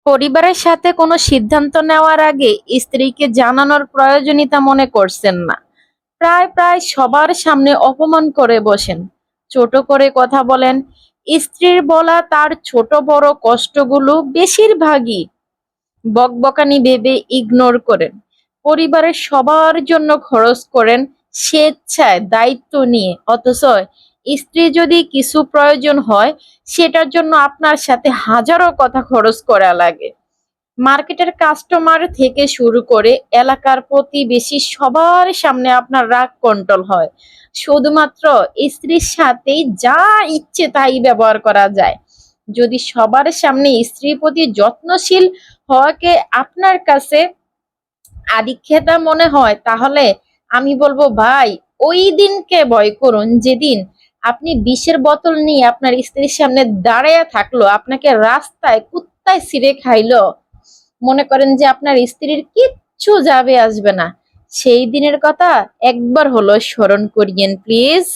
পরিবারের সাথে কোনো সিদ্ধান্ত নেওয়ার আগে স্ত্রীকে জানানোর প্রয়োজনীয়তা মনে করছেন না। প্রায় প্রায় সবার সামনে অপমান করে বসেন, ছোট করে কথা বলেন। স্ত্রীর বলা তার ছোট বড় কষ্টগুলো বেশিরভাগই বকবকানি ভেবে ইগনোর করেন। পরিবারের সবার জন্য খরচ করেন স্বেচ্ছায় দায়িত্ব নিয়ে, অথচ স্ত্রী যদি কিছু প্রয়োজন হয় সেটার জন্য আপনার সাথে হাজারো কথা খরচ করা লাগে। মার্কেটের কাস্টমার থেকে শুরু করে এলাকার প্রতিবেশী সবার সামনে আপনার রাগ কন্ট্রোল হয়। শুধুমাত্র স্ত্রীর সাথেই যা ইচ্ছে তাই ব্যবহার করা যায়। যদি সবার সামনে স্ত্রীর প্রতি যত্নশীল হওয়াকে আপনার কাছে আদিক্ষেতা মনে হয়, তাহলে আমি বলবো ভাই, ওই দিনকে ভয় করুন যেদিন আপনি বিষের বোতল নিয়ে আপনার স্ত্রীর সামনে দাঁড়াইয়া থাকলো, আপনাকে রাস্তায় কুত্তায় ছিঁড়ে খাইলো, মনে করেন যে আপনার স্ত্রীর কিচ্ছু যাবে আসবে না। সেই দিনের কথা একবার হলো স্মরণ করিয়েন প্লিজ।